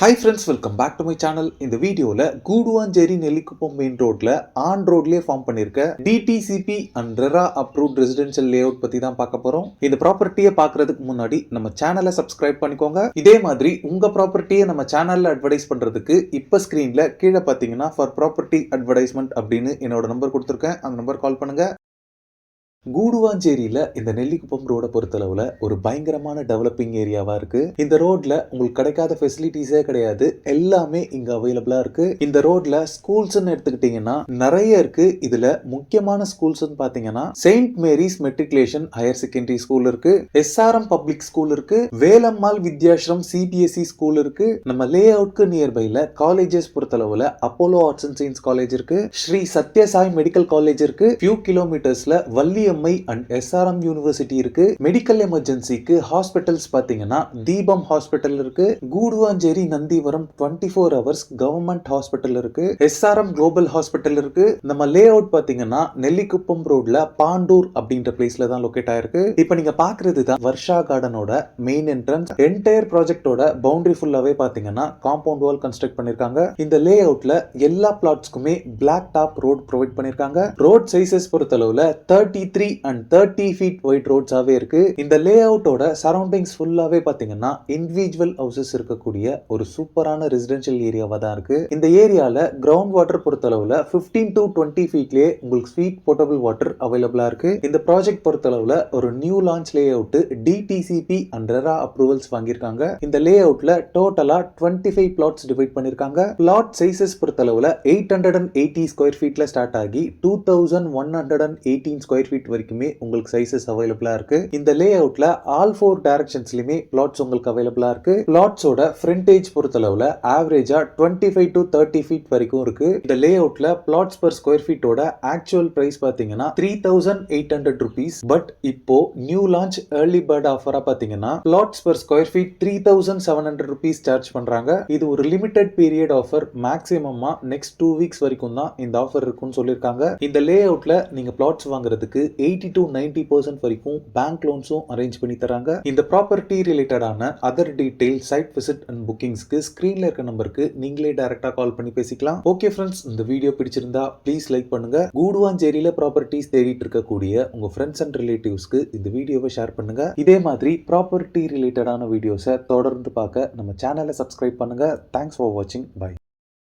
Hi friends, welcome back to my channel. இந்த வீடியோல Guduvancheri Nellikuppam main ரோட்ல ஆன் ரோட்லயே ஃபார்ம் பண்ணிருக்க DTCP and RERA approved residential layout பத்தி தான் பார்க்க போறோம். இந்த ப்ராப்பர்ட்டியை பார்க்கறதுக்கு முன்னாடி நம்ம சேனலை சப்ஸ்கிரைப் பண்ணிக்கோங்க. இதே மாதிரி உங்க ப்ராப்பர்ட்டியை நம்ம சேனல்ல அட்வர்டைஸ் பண்றதுக்கு இப்ப ஸ்கிரீன்ல கீழே பாத்தீங்கன்னா ஃபார் ப்ராப்பர்ட்டி அட்வர்டைஸ்மெண்ட் அப்படின்னு என்னோட நம்பர் கொடுத்துருக்கேன். அந்த நம்பர் கால் பண்ணுங்க. கூடுவாஞ்சேரியில இந்த நெல்லிக்குப்பம் ரோட பொறுத்தளவுல ஒரு பயங்கரமான டெவலப்பிங் ஏரியாவா இருக்கு. இந்த ரோட்ல உங்களுக்கு கிடைக்காத ஃபெசிலிட்டிஸே கிடையாது, எல்லாமே இங்க அவைலபிளா இருக்கு. இந்த ரோட்ல ஸ்கூல்ஸ் எடுத்துக்கிட்டீங்கன்னா நிறைய இருக்கு. இதுல முக்கியமான ஸ்கூல்ஸ் பாத்தீங்கன்னா saint Mary's matriculation higher secondary school இருக்கு, SRM பப்ளிக் ஸ்கூல் இருக்கு, வேலம்மாள் வித்யாஸ்ரம் CBSE ஸ்கூல் இருக்கு. நம்ம லே அவுட்க்கு நியர்பைல காலேஜஸ் பொறுத்தளவுல Apollo arts and science college இருக்கு, ஸ்ரீ சத்யசாய் மெடிக்கல் காலேஜ் இருக்கு, ஃபியூ கிலோமீட்டர்ஸ்ல வள்ளி அண்ட் SRM யூனிவர்சிட்டி இருக்கு. மெடிக்கல் எமர்ஜென்சிக்கு ஹாஸ்பிட்டல்ஸ் பாத்தீங்கன்னா தீபம் ஹாஸ்பிட்டல் இருக்கு, Guduvancheri Nandivaram 24 hours government hospital இருக்கு, SRM குளோபல் ஹாஸ்பிட்டல் இருக்கு. நம்ம லே அவுட் பாத்தீங்கன்னா நெல்லிக்குப்பம் ரோட்ல பாண்டூர் அப்படின்ற பிளேஸ்ல தான் லொகேட் ஆயிருக்கு. இப்போ நீங்க பாக்குறது தான் வர்ஷா கார்டனோட மெயின் என்ட்ரன்ஸ். என்டையர் ப்ராஜெக்டோட பவுண்டரி ஃபுல்லாவே பாத்தீங்கன்னா காம்பவுண்ட் வால் கன்ஸ்ட்ரக்ட் பண்ணிருக்காங்க. இந்த லே அவுட்ல எல்லா பிளாட்ஸ்க்குமே பிளாக் டாப் ரோட் ப்ரொவைட் பண்ணிருக்காங்க. ரோட் சைஸஸ் பொறுத்தளவுல 33 and 30 feet wide ரோட்ஸாவே இருக்கு. இந்த லே அவுட்டோட சரௌண்டிங்ஸ் ஃபுல்லாவே பாத்தீங்கன்னா இண்டிவிஜுவல் ஹவுசஸ் இருக்கக்கூடிய ஒரு சூப்பரான ரெசிடென்ஷியல் ஏரியாவா தான் இருக்கு. இந்த ஏரியால கிரவுண்ட் வாட்டர் பொறுத்தளவுல 15 to 20 ஃபீட்லயே உங்களுக்கு ஸ்வீட் போர்ட்டபிள் வாட்டர் அவைலபிளா இருக்கு. இந்த ப்ராஜெக்ட் பொறுத்தளவுல ஒரு new launch lay out DTCP and RERA approvals வாங்கியிருக்காங்க. இந்த லே அவுட்ல டோட்டலா 25 பிளாட்ஸ் டிவைட் பண்ணிருக்காங்க. பிளாட் சைஸஸ் பொறுத்தளவுல 880 ஸ்கொயர் ஃபீட்ல ஸ்டார்ட் ஆகி 2118 ஸ்கொயர் ஃபீட் வரைக்குமே உங்களுக்கு சைஸஸ் அவைலபிளா இருக்கு. இந்த லே அவுட்ல ஆல் 4 டைரக்ஷன்ஸ்லயுமே பிளாட்ஸ் உங்களுக்கு அவைலபிளா இருக்கு. பிளாட்ஸோட ஃப்ரண்டேஜ் பொறுத்தளவுல ஆவரேஜா 25 to 30 ஃபீட் வரைக்கும் இருக்கு. இந்த லே அவுட்ல பிளாட்ஸ் பர் ஸ்கொயர் ஃபீட்டோட ஆக்சுவல் பிரைஸ் பாத்தீங்கன்னா 3800 rupees. பட் இப்போ நியூ லான்ச் ஏர்லி பேர்ட் ஆஃபரா பாத்தீங்கன்னா flats per square feet 3700 rupees charge பண்றாங்க. இது ஒரு லிமிடெட் பீரியட் ஆஃபர், மேக்ஸிமமா நெக்ஸ்ட் 2 வீக்ஸ் வரைக்கும் தான் இந்த ஆஃபர் இருக்குன்னு சொல்லிருக்காங்க. இந்த லே அவுட்ல நீங்க பிளாட்ஸ் வாங்குறதுக்கு 80 to 90% வரைக்கும் பேங்க் லோன்ஸும் அரேஞ்ச் பண்ணி தராங்க. இந்த ப்ராப்பர்ட்டி ரிலேட்டடான other detail, site visit and புக்கிங்ஸ்க்கு ஸ்கிரீன்ல இருக்க நம்பருக்கு நீங்களே டைரக்டா கால் பண்ணி பேசிக்கலாம். ஓகே ஃப்ரெண்ட்ஸ், இந்த வீடியோ பிடிச்சிருந்தா ப்ளீஸ் லைக் பண்ணுங்க. கூடுவாஞ்சேரியில ப்ராப்பர்ட்டிஸ் தேடிட்டு இருக்கக்கூடிய உங்க ஃப்ரெண்ட்ஸ் அண்ட் ரிலேட்டிவ்ஸ்க்கு இந்த வீடியோவை ஷேர் பண்ணுங்க. இதே மாதிரி ப்ராப்பர்ட்டி ரிலேட்டடான வீடியோஸை தொடர்ந்து பார்க்க நம்ம சேனலை சப்ஸ்கிரைப் பண்ணுங்க. தேங்க்ஸ் ஃபார் வாட்சிங். பை.